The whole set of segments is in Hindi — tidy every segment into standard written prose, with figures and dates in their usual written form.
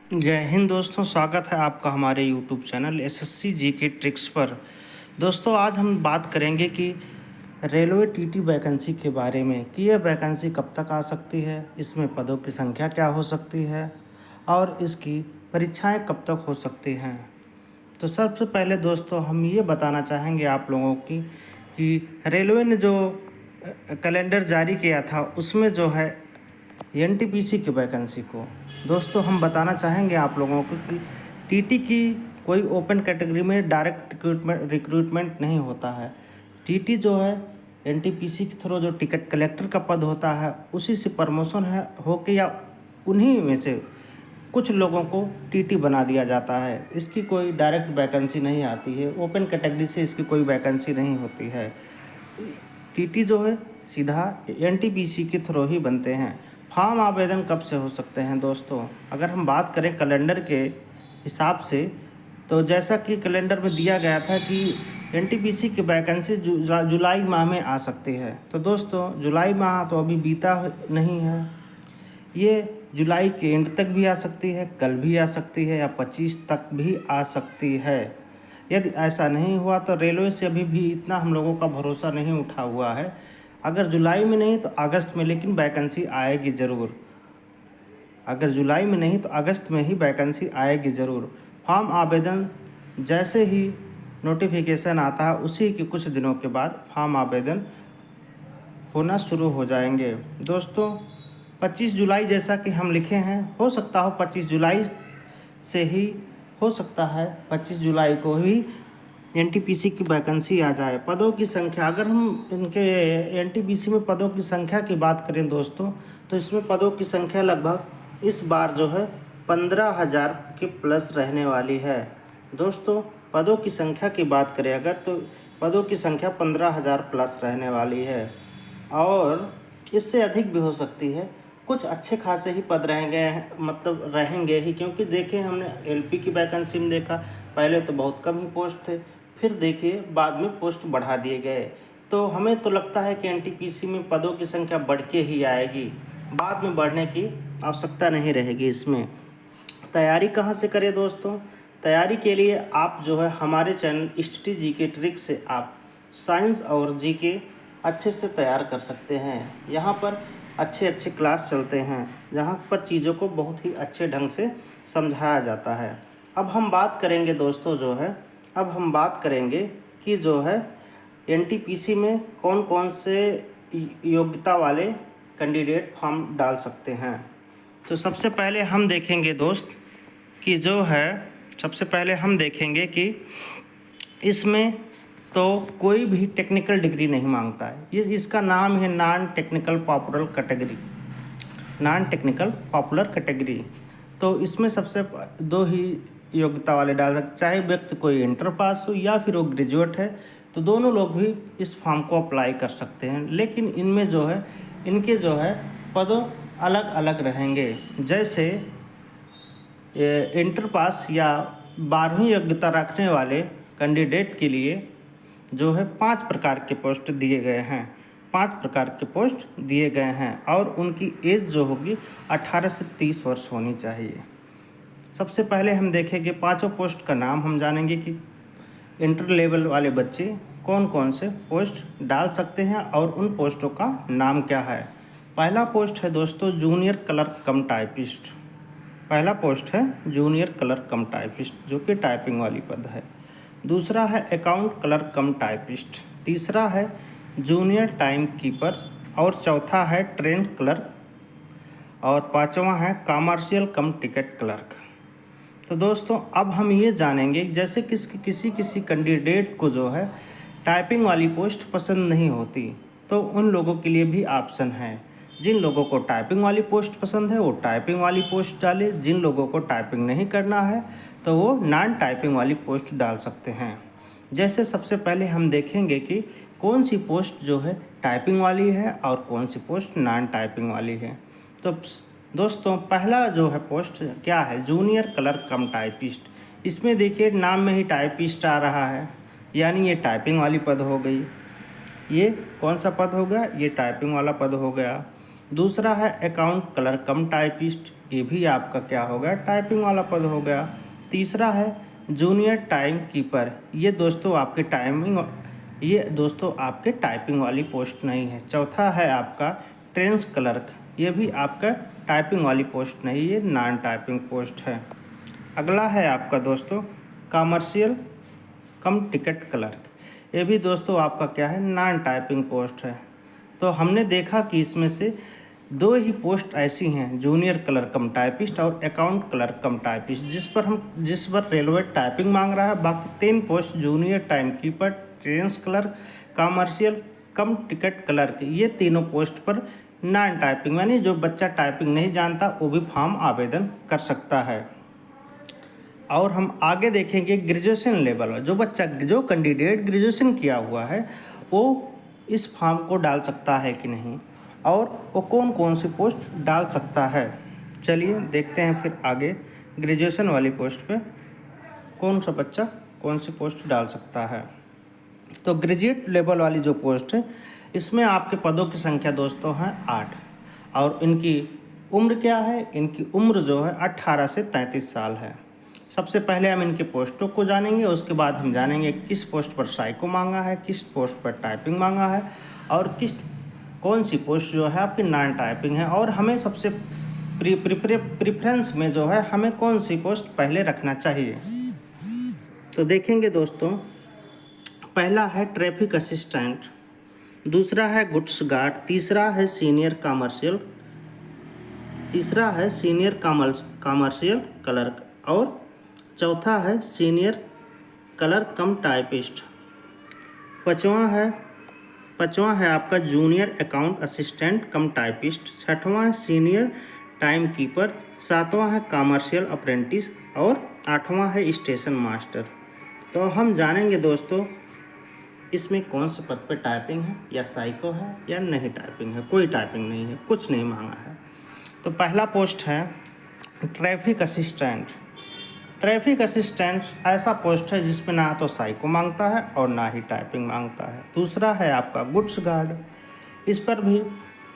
जय हिंद दोस्तों, स्वागत है आपका हमारे YouTube channel SSC GK tricks पर। दोस्तों, आज हम बात करेंगे कि रेलवे टीटी वैकेंसी के बारे में कि यह वैकेंसी कब तक आ सकती है, इसमें पदों की संख्या क्या हो सकती है और इसकी परीक्षाएं कब तक हो सकती हैं। तो सबसे पहले दोस्तों हम ये बताना चाहेंगे आप लोगों की कि रेलवे ने जो कैलेंडर जारी किया था उसमें जो है एनटीपीसी की वैकेंसी को दोस्तों हम बताना चाहेंगे आप लोगों को कि टीटी की कोई ओपन कैटेगरी में डायरेक्ट रिक्रूटमेंट नहीं होता है। टीटी जो है एनटीपीसी के थ्रू जो टिकट कलेक्टर का पद होता है उसी से प्रमोशन है होके या उन्हीं में से कुछ लोगों को टीटी बना दिया जाता है। इसकी कोई डायरेक्ट वैकेंसी नहीं आती है, ओपन कैटेगरी से इसकी कोई वैकेंसी नहीं होती है। टीटी जो है सीधा एनटीपीसी के थ्रू ही बनते हैं। फॉर्म आवेदन कब से हो सकते हैं दोस्तों? अगर हम बात करें कैलेंडर के हिसाब से तो जैसा कि कैलेंडर में दिया गया था कि एनटीपीसी की वैकेंसी जुलाई माह में आ सकती है। तो दोस्तों जुलाई माह तो अभी बीता नहीं है, ये जुलाई के एंड तक भी आ सकती है, कल भी आ सकती है या 25 तक भी आ सकती है। यदि ऐसा नहीं हुआ तो रेलवे से अभी भी इतना हम लोगों का भरोसा नहीं उठा हुआ है। अगर जुलाई में नहीं तो अगस्त में लेकिन वैकेंसी आएगी ज़रूर। अगर जुलाई में नहीं तो अगस्त में ही वैकेंसी आएगी ज़रूर। फॉर्म आवेदन जैसे ही नोटिफिकेशन आता है उसी के कुछ दिनों के बाद फॉर्म आवेदन होना शुरू हो जाएंगे। दोस्तों 25 जुलाई जैसा कि हम लिखे हैं, हो सकता हो 25 जुलाई से ही हो सकता है 25 जुलाई को ही एनटीपीसी की वैकेंसी आ जाए। पदों की संख्या, अगर हम इनके एनटीपीसी में पदों की संख्या की बात करें दोस्तों तो इसमें पदों की संख्या लगभग इस बार जो है 15,000 के प्लस रहने वाली है। दोस्तों पदों की संख्या की बात करें अगर तो पदों की संख्या 15,000 प्लस रहने वाली है और इससे अधिक भी हो सकती है। कुछ अच्छे खासे ही पद रहेंगे, मतलब रहेंगे ही, क्योंकि देखें हमने एलपी की वैकेंसी में देखा पहले तो बहुत कम ही पोस्ट थे, फिर देखिए बाद में पोस्ट बढ़ा दिए गए। तो हमें तो लगता है कि एनटीपीसी में पदों की संख्या बढ़ के ही आएगी, बाद में बढ़ने की आवश्यकता नहीं रहेगी। इसमें तैयारी कहाँ से करें दोस्तों? तैयारी के लिए आप जो है हमारे चैनल स्टडी जीके ट्रिक से आप साइंस और जीके अच्छे से तैयार कर सकते हैं। यहाँ पर अच्छे अच्छे क्लास चलते हैं जहाँ पर चीज़ों को बहुत ही अच्छे ढंग से समझाया जाता है। अब हम बात करेंगे दोस्तों अब हम बात करेंगे कि जो है एनटीपीसी में कौन कौन से योग्यता वाले कैंडिडेट फॉर्म डाल सकते हैं। तो सबसे पहले हम देखेंगे कि इसमें तो कोई भी टेक्निकल डिग्री नहीं मांगता है। इसका नाम है नॉन टेक्निकल पॉपुलर कैटेगरी। तो इसमें सबसे दो ही योग्यता वाले डाल सकते, चाहे व्यक्ति कोई इंटर पास हो या फिर वो ग्रेजुएट है, तो दोनों लोग भी इस फॉर्म को अप्लाई कर सकते हैं। लेकिन इनमें इनके पद अलग अलग रहेंगे। जैसे इंटर पास या 12वीं योग्यता रखने वाले कैंडिडेट के लिए 5 प्रकार के पोस्ट दिए गए हैं और उनकी एज जो होगी 18 से 30 वर्ष होनी चाहिए। सबसे पहले हम देखेंगे पांचों पोस्ट का नाम हम जानेंगे कि इंटर लेवल वाले बच्चे कौन कौन से पोस्ट डाल सकते हैं और उन पोस्टों का नाम क्या है। पहला पोस्ट है दोस्तों जूनियर क्लर्क कम टाइपिस्ट, जो कि टाइपिंग वाली पद है। दूसरा है अकाउंट क्लर्क कम टाइपिस्ट, तीसरा है जूनियर टाइम कीपर और चौथा है ट्रेन क्लर्क और पांचवा है कमर्शियल कम टिकट क्लर्क। तो दोस्तों अब हम ये जानेंगे जैसे किसी कैंडिडेट को टाइपिंग वाली पोस्ट पसंद नहीं होती तो उन लोगों के लिए भी ऑप्शन है। जिन लोगों को टाइपिंग वाली पोस्ट पसंद है वो टाइपिंग वाली पोस्ट डाले, जिन लोगों को टाइपिंग नहीं करना है तो वो नॉन टाइपिंग वाली पोस्ट डाल सकते हैं। जैसे सबसे पहले हम देखेंगे कि कौन सी पोस्ट टाइपिंग वाली है और कौन सी पोस्ट नॉन टाइपिंग वाली है। तो दोस्तों पहला पोस्ट क्या है, जूनियर क्लर्क कम टाइपिस्ट। इसमें देखिए नाम में ही टाइपिस्ट आ रहा है, यानी ये टाइपिंग वाली पद हो गई। ये कौन सा पद हो गया? ये टाइपिंग वाला पद हो गया। दूसरा है अकाउंट क्लर्क कम टाइपिस्ट, ये भी आपका क्या हो गया, टाइपिंग वाला पद हो गया। तीसरा है जूनियर टाइम कीपर, ये दोस्तों आपके टाइपिंग वाली पोस्ट नहीं है। चौथा है आपका ट्रेंस क्लर्क, ये भी आपका टाइपिंग वाली पोस्ट नहीं, ये नॉन टाइपिंग पोस्ट है। अगला है आपका दोस्तों कमर्शियल कम टिकट क्लर्क, ये भी दोस्तों आपका क्या है, नॉन टाइपिंग पोस्ट है। तो हमने देखा कि इसमें से 2 ही पोस्ट ऐसी हैं, जूनियर क्लर्क कम टाइपिस्ट और अकाउंट क्लर्क कम टाइपिस्ट, जिस पर रेलवे टाइपिंग मांग रहा है। बाकी 3 post junior time keeper, trains clerk, commercial कम टिकट क्लर्क, ये तीनों पोस्ट पर नॉन टाइपिंग यानी जो बच्चा टाइपिंग नहीं जानता वो भी फॉर्म आवेदन कर सकता है। और हम आगे देखेंगे ग्रेजुएशन लेवल, जो कैंडिडेट ग्रेजुएशन किया हुआ है वो इस फॉर्म को डाल सकता है कि नहीं, और वो कौन कौन सी पोस्ट डाल सकता है। चलिए देखते हैं फिर आगे ग्रेजुएशन वाली पोस्ट पे कौन सा बच्चा कौन सी पोस्ट डाल सकता है। तो ग्रेजुएट लेवल वाली जो पोस्ट है इसमें आपके पदों की संख्या दोस्तों है 8, और इनकी उम्र क्या है, इनकी उम्र जो है 18 से 33 साल है। सबसे पहले हम इनके पोस्टों को जानेंगे, उसके बाद हम जानेंगे किस पोस्ट पर साइको मांगा है, किस पोस्ट पर टाइपिंग मांगा है, और कौन सी पोस्ट जो है आपकी नॉन टाइपिंग है, और हमें सबसे प्रेफरेंस में जो है हमें कौन सी पोस्ट पहले रखना चाहिए। तो देखेंगे दोस्तों, पहला है ट्रैफिक असिस्टेंट, दूसरा है गुड्स गार्ड, तीसरा है सीनियर कमर्शियल क्लर्क, और चौथा है सीनियर क्लर्क कम टाइपिस्ट। पाँचवा है आपका जूनियर अकाउंट असिस्टेंट कम टाइपिस्ट, छठवां है सीनियर टाइम कीपर, सातवां है कमर्शियल अप्रेंटिस, और आठवां है स्टेशन मास्टर। तो हम जानेंगे दोस्तों इसमें कौन से पद पे टाइपिंग है, या साइको है, या नहीं टाइपिंग है, कोई टाइपिंग नहीं है, कुछ नहीं मांगा है। तो पहला पोस्ट है ट्रैफिक असिस्टेंट। ट्रैफिक असिस्टेंट ऐसा पोस्ट है जिसमें ना तो साइको मांगता है और ना ही टाइपिंग मांगता है। दूसरा है आपका गुड्स गार्ड, इस पर भी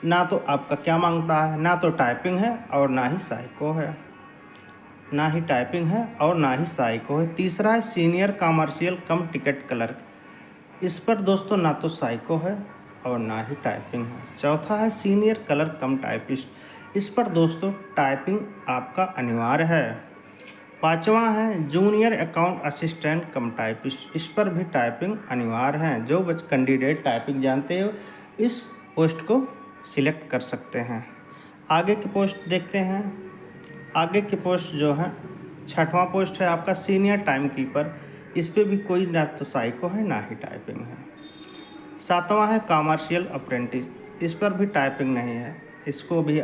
ना तो आपका क्या मांगता है, ना तो टाइपिंग है और ना ही साइको है, तीसरा है सीनियर कमर्शियल कम टिकट क्लर्क, इस पर दोस्तों ना तो साइको है और ना ही टाइपिंग है। चौथा है सीनियर क्लर्क कम टाइपिस्ट, इस पर दोस्तों टाइपिंग आपका अनिवार्य है। पाँचवा है जूनियर अकाउंट असिस्टेंट कम टाइपिस्ट, इस पर भी टाइपिंग अनिवार्य है। जो कैंडिडेट टाइपिंग जानते हो इस पोस्ट को सिलेक्ट कर सकते हैं। आगे की पोस्ट देखते हैं। आगे की पोस्ट जो है छठवां पोस्ट है आपका सीनियर टाइम कीपर, इस पर भी कोई ना तो साइको है ना ही टाइपिंग है। सातवां है कमर्शियल अप्रेंटिस, इस पर भी टाइपिंग नहीं है, इसको भी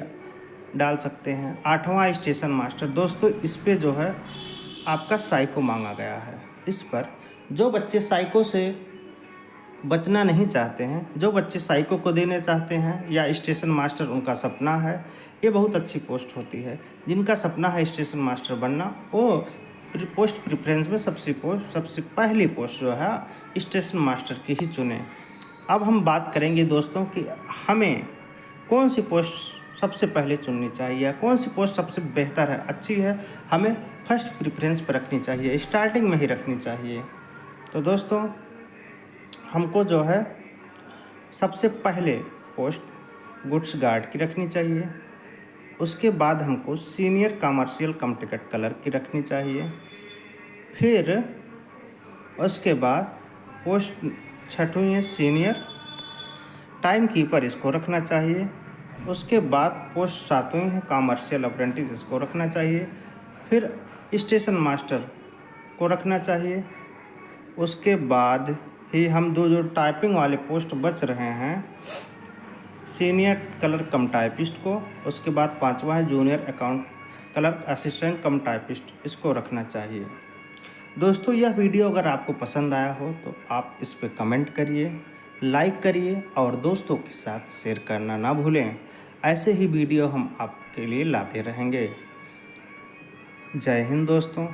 डाल सकते हैं। आठवां स्टेशन मास्टर, दोस्तों इस पे जो है आपका साइको मांगा गया है। इस पर जो बच्चे साइको से बचना नहीं चाहते हैं, जो बच्चे साइको को देने चाहते हैं, या स्टेशन मास्टर उनका सपना है, ये बहुत अच्छी पोस्ट होती है। जिनका सपना है स्टेशन मास्टर बनना, वो पोस्ट प्रेफरेंस में सबसे पहली पोस्ट जो है स्टेशन मास्टर की ही चुने। अब हम बात करेंगे दोस्तों कि हमें कौन सी पोस्ट सबसे पहले चुननी चाहिए, कौन सी पोस्ट सबसे बेहतर है, अच्छी है, हमें फर्स्ट प्रेफरेंस पर रखनी चाहिए, स्टार्टिंग में ही रखनी चाहिए। तो दोस्तों हमको जो है सबसे पहले पोस्ट गुड्स गार्ड की रखनी चाहिए, उसके बाद हमको सीनियर कमर्शियल कम टिकट क्लर्क की रखनी चाहिए, फिर उसके बाद पोस्ट छठवीं है सीनियर टाइम कीपर, इसको रखना चाहिए। उसके बाद पोस्ट सातवीं है कमर्शियल अप्रेंटिस, इसको रखना चाहिए। फिर स्टेशन मास्टर को रखना चाहिए। उसके बाद ही हम जो टाइपिंग वाले पोस्ट बच रहे हैं, सीनियर क्लर्क कम टाइपिस्ट को, उसके बाद पांचवा है जूनियर अकाउंट क्लर्क असिस्टेंट कम टाइपिस्ट, इसको रखना चाहिए। दोस्तों यह वीडियो अगर आपको पसंद आया हो तो आप इस पर कमेंट करिए, लाइक करिए और दोस्तों के साथ शेयर करना ना भूलें। ऐसे ही वीडियो हम आपके लिए लाते रहेंगे। जय हिंद दोस्तों।